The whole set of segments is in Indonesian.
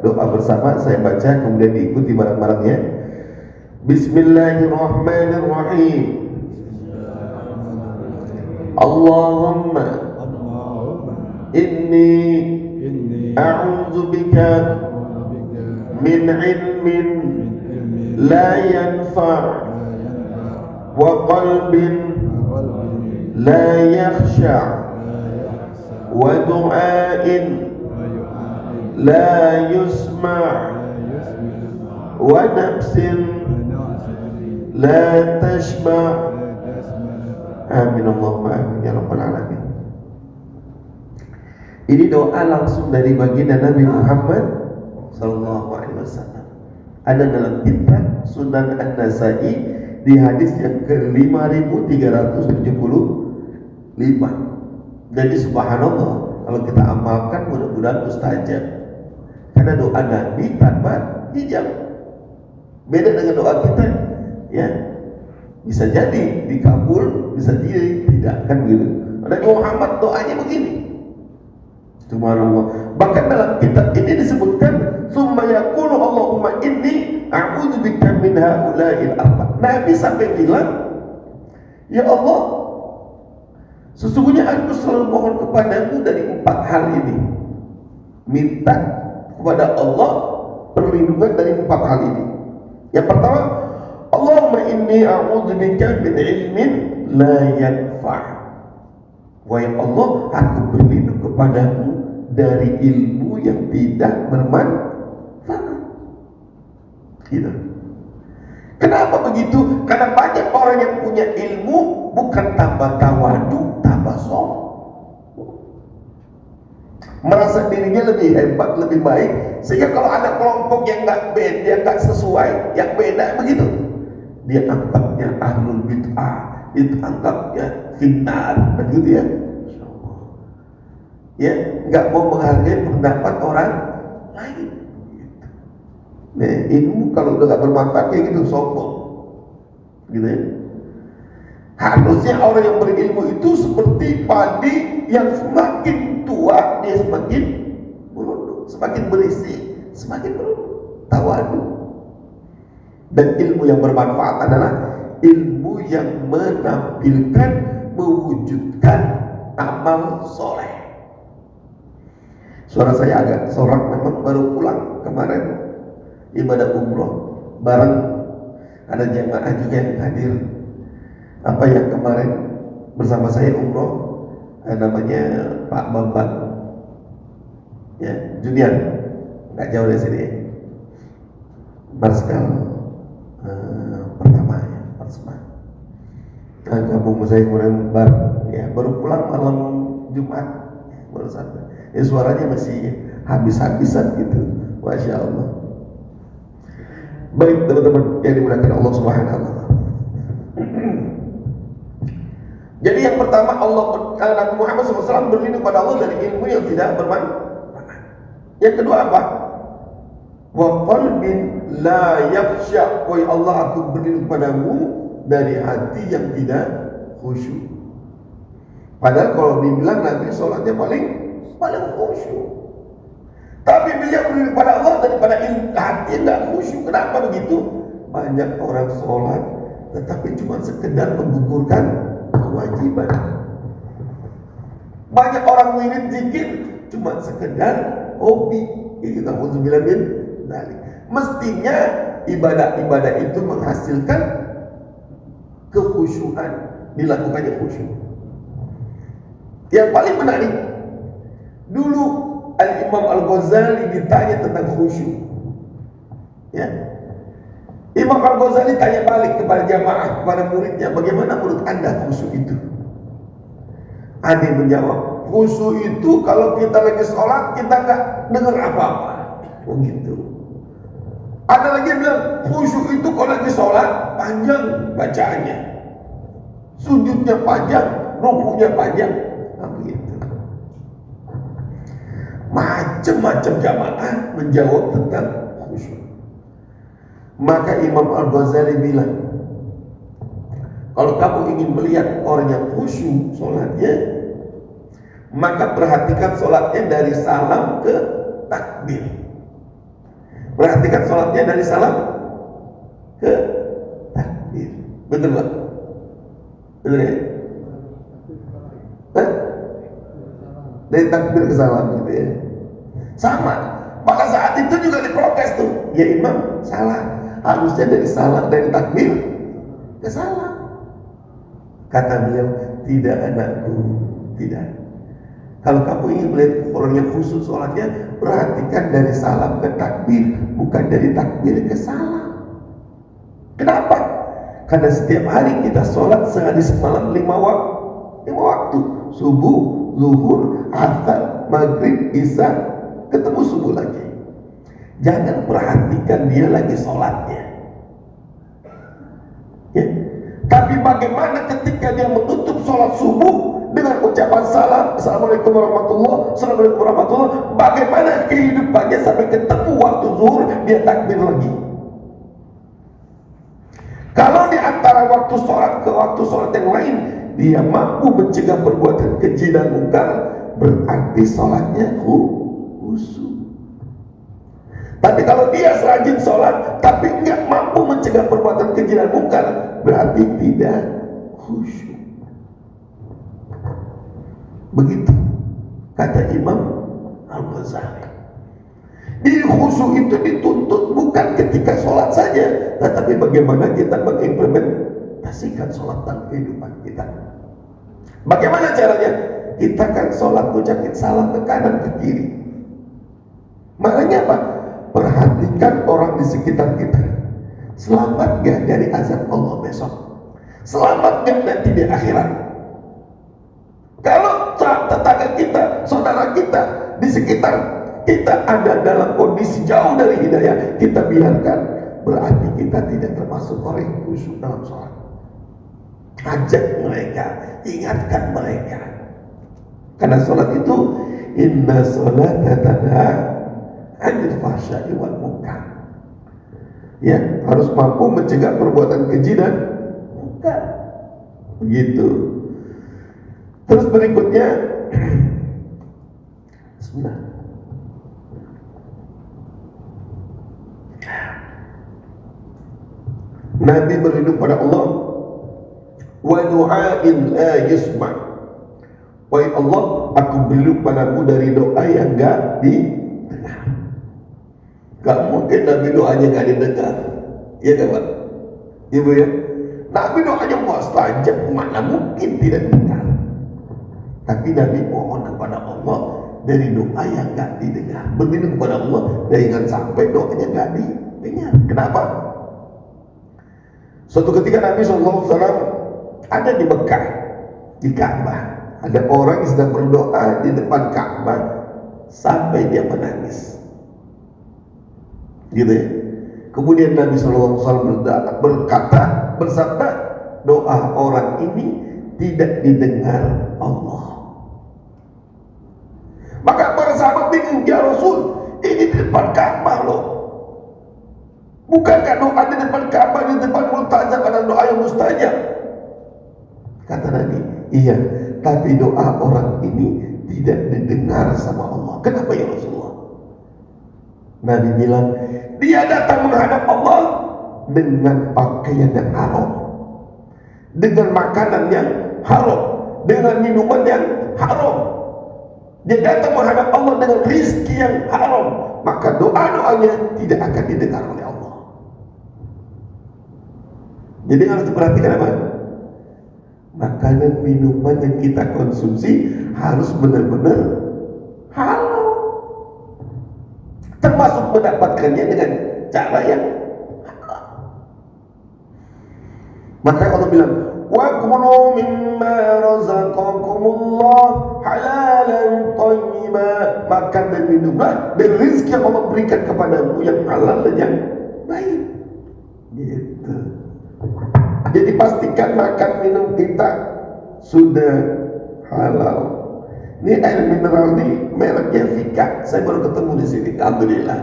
Doa bersama saya baca kemudian diikuti bareng-barengnya. Bismillahirrahmanirrahim. Allahumma inni a'udzu bika min ilmin la yanfa' wa qalbin la yakhsha' wa du'ain la yusma' wa nafsin la tashba'. Amin Allahumma amin ya rabbal alamin. Ini doa langsung dari baginda Nabi Muhammad sallallahu alaihi wasallam. Ada dalam kitab Sunan An-Nasa'i di hadis yang ke-5375. Jadi subhanallah, kalau kita amalkan mudah-mudahan mustajab. Karena doa Nabi tanpa hijab. Beda dengan doa kita, ya. Bisa jadi dikabul, bisa jadi tidak, kan gitu. Nabi Muhammad doanya begini. Subhanallah. Bahkan dalam kitab ini disebutkan, "Tsumma yaqulu Allahumma inni a'udzu bika min haula'il arba'." Nabi sampai bilang, "Ya Allah, sesungguhnya aku selalu mohon kepadamu dari 4 hal ini." Minta kepada Allah perlindungan dari 4 hal ini. Yang pertama, Allahumma inni a'udzu bika min ilmin la yanfa'. Wahai Allah, aku berlindung kepadamu dari ilmu yang tidak bermanfaat. Gitu. Kenapa begitu? Karena banyak orang yang punya ilmu bukan tambah tawadu, tambah sombong. Merasa dirinya lebih hebat, lebih baik, sehingga kalau ada kelompok yang nggak beda, nggak sesuai, yang beda begitu, dia anggapnya ahlul bid'ah, dianggapnya finnar, begitu ya. Ya, nggak mau menghargai pendapat orang lain. Nah, ilmu kalau udah nggak bermanfaat kayak gitu sombong, gitu ya. Harusnya orang yang berilmu itu seperti padi yang semakin tua dia semakin merunduk, semakin berisi, semakin merunduk, tawadu. Dan ilmu yang bermanfaat adalah ilmu yang menampilkan, mewujudkan amal soleh. Suara saya agak sorak, memang baru pulang kemarin ibadah umroh bareng ada jamaah juga yang hadir. Apa yang kemarin bersama saya umroh, namanya Pak Bambang, ya, Junior, nggak jauh dari sini, Marskal pertama ya, Marsma. Gabung saya kemarin baru pulang malam Jumat, ya, baru sampai. Ya, suaranya masih habis-habisan gitu, masya Allah. Baik teman-teman yang dimuliakan Allah Subhanahu wa Ta'ala. Jadi yang pertama, Nabi Muhammad SAW berlindung pada Allah dari ilmu yang tidak bermanfaat. Yang kedua apa? Wa qalbin la yakhsha. Wahai Allah, aku berlindung padamu dari hati yang tidak khusyuk. Padahal kalau dibilang Nabi sholatnya paling khusyuk, tapi beliau berlindung pada Allah daripada hati yang tidak khusyuk. Kenapa begitu? Banyak orang sholat tetapi cuma sekedar menggugurkan kewajiban. Banyak orang wirid zikir cuma sekedar hobi. Kita auzubillah min dzalik. Mestinya ibadah-ibadah itu menghasilkan kekhusyuan, dilakukannya khusyuk. Yang paling menarik, dulu Al-Imam Al-Ghazali ditanya tentang khusyuk. Ya. Imam Al-Ghazali tanya balik kepada jamaah, kepada muridnya, bagaimana menurut Anda khusyuk itu? Ada yang menjawab, khusyuk itu kalau kita lagi sholat kita nggak dengar apa-apa. Oh gitu. Ada lagi yang bilang khusyuk itu kalau lagi sholat panjang bacaannya, sujudnya panjang, rukunya panjang. Nah, begitu. Macam-macam jamaah menjawab tentang khusyuk. Maka Imam Al-Ghazali bilang, kalau kamu ingin melihat orang yang khusyuk sholatnya, maka perhatikan sholatnya dari salam ke takbir. Perhatikan sholatnya dari salam ke takbir. Betul Pak? Betul ya? Hah? Dari takbir ke salam gitu ya. Sama. Maka saat itu juga diprotes tuh. Ya imam salah. Harusnya dari salam, dari takbir ke salam. Kata beliau, tidak anakku, tidak. Kalau kamu ingin melihat orang yang khusus sholatnya, perhatikan dari salam ke takbir, bukan dari takbir ke salam. Kenapa? Karena setiap hari kita sholat sehari semalam 5 waktu. Subuh, zuhur, asar, maghrib, isya, ketemu subuh lagi. Jangan perhatikan dia lagi sholatnya. Ya. Tapi bagaimana ketika dia menutup sholat subuh dengan ucapan salam, Assalamualaikum warahmatullahi, Assalamualaikum warahmatullahi, bagaimana kehidupannya sampai ketemu waktu zuhur dia takbir lagi. Kalau di antara waktu sholat ke waktu sholat yang lain dia mampu mencegah perbuatan keji dan mungkar, berarti sholatnya khusyuk. Tapi kalau dia rajin sholat tapi nggak mampu mencegah perbuatan keji dan mungkar, berarti tidak khusyuk. Begitu kata Imam Al-Ghazali. Di khusyuk itu dituntut bukan ketika sholat saja, tetapi bagaimana kita mengimplementasikan sholat dalam kehidupan kita. Bagaimana caranya? Kita kan sholat ucapin salam ke kanan ke kiri. Maknanya apa? Perhatikan orang di sekitar kita. Selamat gak dari azab Allah besok? Selamat gak nanti di akhirat? Kalau tetangga kita, saudara kita di sekitar kita ada dalam kondisi jauh dari hidayah, kita biarkan, berarti kita tidak termasuk orang yang khusyuk dalam sholat. Ajak mereka, ingatkan mereka. Karena sholat itu inna sholata tanha 'anil fahsya'i wal munkar. Ya, harus mampu mencegah perbuatan keji dan munkar. Begitu. Terus berikutnya Bismillah. Nabi berlindung pada Allah, wa du'ain la yusma'. Wahai Allah, aku berlindung padamu dari doa yang gak didengar. Gak mungkin Nabi doanya gak didengar. Iya kan Pak? Ibu ya? Nabi doanya mustajab, mana mungkin tidak didengar. Tapi Nabi mohon kepada Allah dari doa yang gak didengar. Berlindung kepada Allah dari jangan sampai doanya gak didengar. Kenapa? Suatu ketika Nabi SAW ada di Mekah, di Ka'bah. Ada orang yang sedang berdoa di depan Ka'bah sampai dia menangis. Gitu ya. Kemudian Nabi SAW berkata, bersabda, doa orang ini tidak didengar Allah. Maka para sahabat bingung, ya Rasul, ini di depan Ka'bah loh. Bukankah doa di depan Ka'bah, di depan multajab adalah doa yang mustajab? Kata Nabi, iya, tapi doa orang ini tidak didengar sama Allah. Kenapa ya Rasulullah? Nabi bilang, dia datang menghadap Allah dengan pakaian yang haram, dengan makanan yang haram, dengan minuman yang haram. Dia datang menghadap Allah dengan rizki yang haram, maka doa-doanya tidak akan didengar oleh Allah. Jadi harus diperhatikan apa? Makanan minuman yang kita konsumsi harus benar-benar halal, termasuk mendapatkannya dengan cara yang halal. Maka Allah bilang, wa kulu mimma razaqakumullah halalan thayyiba, makan dan minumlah dari rezeki yang Allah berikan kepadamu yang halal dan yang baik. Gitu. Jadi pastikan makan minum kita sudah halal. Ini air mineral nih mereknya Vika. Saya baru ketemu di sini, alhamdulillah.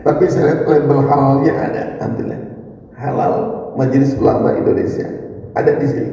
Tapi saya lihat label halalnya ada, alhamdulillah. Halal Majelis Ulama Indonesia ada di sini.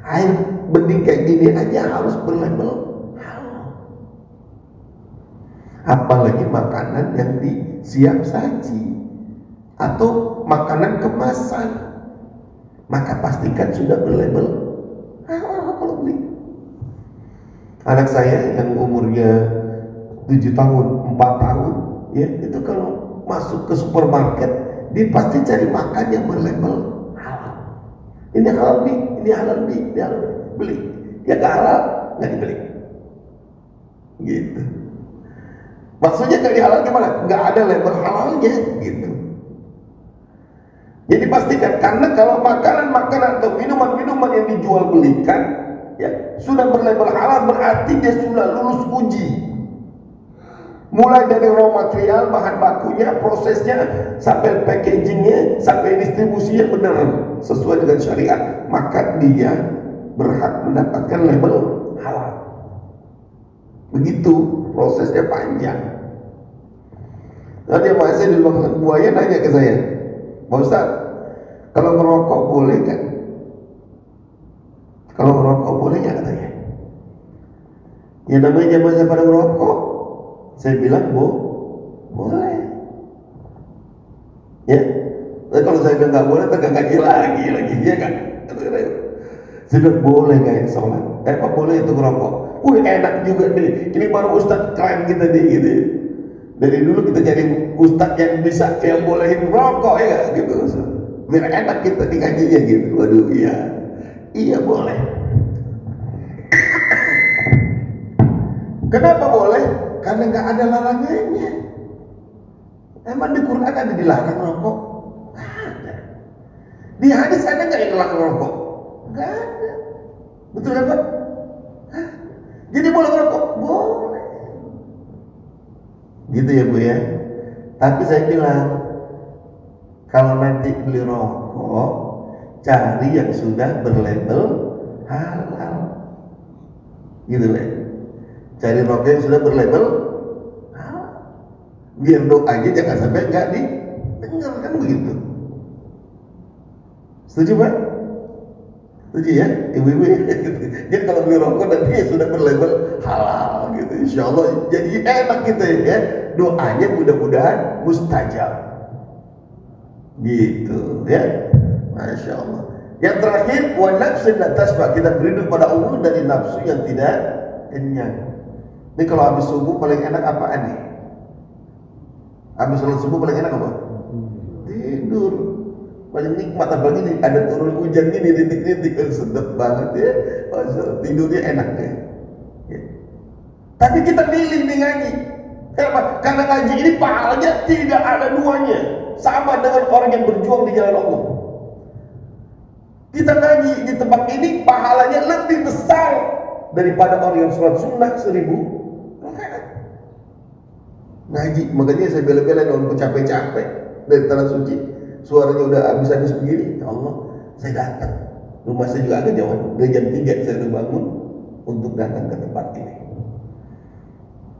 Air bening kayak gini aja harus berlabel halal. apalagi makanan yang disiap saji atau makanan kemasan, maka pastikan sudah berlabel halal kalau beli. Anak saya yang umurnya 7 tahun, 4 tahun, ya itu kalau masuk ke supermarket, dia pasti cari makan yang berlabel halal. Ini halal nih, ini halal nih, ini halal nih. Beli. Ya nggak halal, nggak dibeli. Gitu. Maksudnya nggak dihalal gimana? Nggak ada label halalnya, gitu. Jadi pastikan, karena kalau makanan-makanan atau minuman-minuman yang dijual belikan, ya sudah berlabel halal, berarti dia sudah lulus uji. Mulai dari raw material, bahan bakunya, prosesnya, sampai packagingnya, sampai distribusinya benar sesuai dengan syariat, maka dia berhak mendapatkan label halal. Begitu prosesnya panjang. Nanti yang saya di Lubang Buaya nanya ke saya, Pak Ustaz, kalau merokok boleh kan? Kalau merokok boleh nggak katanya? Ya namanya zaman saya pada merokok. Saya bilang boleh. Ya, tapi kalau saya bilang nggak boleh, tak ngaji lagi, ya kan? Saya bilang boleh nggak sholat? Pak boleh itu ngerokok. Enak juga nih. Ini baru Ustadz keren kita nih gitu. Dari dulu kita jadi Ustadz yang bisa yang bolehin merokok ya gitu. Biar enak kita di ngajinya gitu. Waduh, iya boleh. Kenapa boleh? Karena nggak ada larangannya. Emang di Quran ada dilarang rokok? Ada. Di hadis ada nggak yang dilarang rokok? Nggak ada. Betul kan Pak? Jadi boleh rokok? Boleh. Gitu ya Bu ya. Tapi saya bilang, kalau nanti beli rokok, cari yang sudah berlabel halal. Gitu ya. Cari rokok yang sudah berlabel halal. Biar doanya jangan sampai nggak didengar, kan begitu. Setuju Pak? Setuju ya, ibu-ibu ya? Jadi kalau beli rokok nanti sudah berlabel halal gitu, insya Allah jadi enak gitu ya. Doanya mudah-mudahan mustajab gitu ya. Masya Allah. Yang terakhir, wa nafsin la tasbah, kita berlindung pada Allah dari nafsu yang tidak kenyang. Ini kalau habis subuh paling enak apaan nih? Habis sholat subuh paling enak apa? Tidur. Paling nikmat, apalagi nih ada turun hujan gini, titik-titik, sedap banget ya. Tidurnya enak ya. Tapi kita pilih nih ngaji. Kenapa? Karena ngaji ini pahalanya tidak ada duanya. Sama dengan orang yang berjuang di jalan Allah. Kita ngaji di tempat ini pahalanya lebih besar daripada orang yang sholat sunnah 1000 rakaat. Ngaji, makanya saya bela-belain walaupun capek-capek dari tanah suci, suaranya udah habis-habis begini, ya Allah, saya datang. Rumah saya juga agak jauh, dari jam 3 saya udah bangun untuk datang ke tempat ini.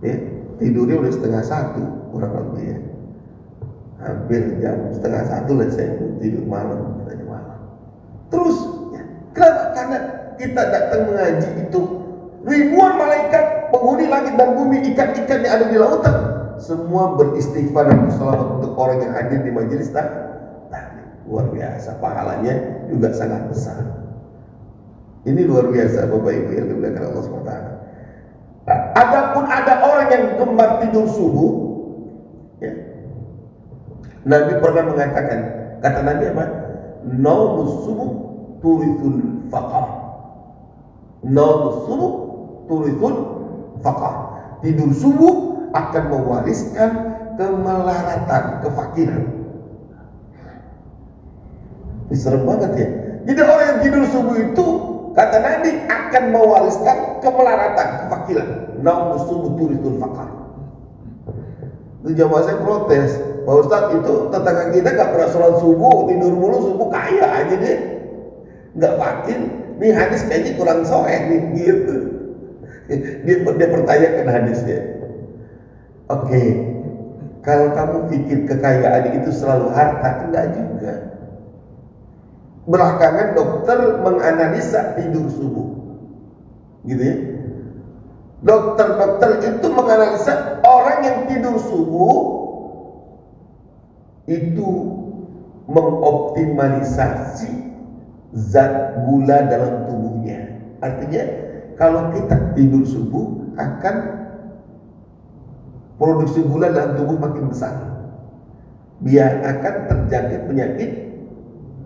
Ya, tidurnya udah 12:30 kurang lebih ya. Hampir jam 12:30 lah saya tidur malam, katanya malam. Terus, ya, kenapa? Karena kita datang mengaji itu ribuan malaikat penghuni langit dan bumi, ikan-ikan yang ada di lautan, semua beristighfar dan berselawat untuk orang yang hadir di majelis taklim. Luar biasa, pahalanya juga sangat besar. Ini luar biasa Bapak Ibu yang dimuliakan Allah SWT. Adapun ada orang yang gemar tidur subuh, ya, Nabi pernah mengatakan, kata Nabi apa? Naumus subuh turithul faqah. Naumus subuh turithul faqah. Tidur subuh akan mewariskan kemelaratan, kefakiran. Ini serem banget ya. Jadi orang yang tidur subuh itu, kata Nabi, akan mewariskan kemelaratan, kefakiran. Naumus subuh turithul faqah. Itu jamaah saya protes, Pak Ustadz, itu tetangga kita gak pernah sholat subuh, tidur mulu, subuh kaya aja deh, gak fakir. Nih hadis kayaknya kurang soeh nih, gitu. Dia pertanyakan hadisnya. Oke, kalau kamu pikir kekayaan itu selalu harta, enggak juga. Belakangan dokter menganalisa tidur subuh, gitu ya. Dokter-dokter itu menganalisa orang yang tidur subuh itu mengoptimalisasi zat gula dalam tubuhnya. Artinya kalau kita tidur subuh akan produksi gula dalam tubuh makin besar. Dia akan terjangkit penyakit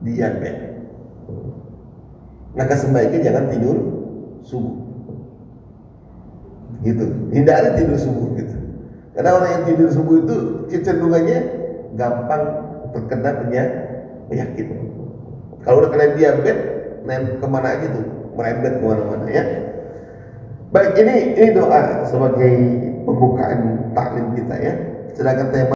diabetes. Maka sebaiknya jangan tidur subuh. Gitu. Hindari tidur subuh gitu. Karena orang yang tidur subuh itu kecenderungannya gampang terkena penyakit. Kalau udah kena diabetes, kemana aja tuh, merembet kemana-mana ya. Baik, ini doa sebagai pembukaan taklim kita ya. Sedangkan tema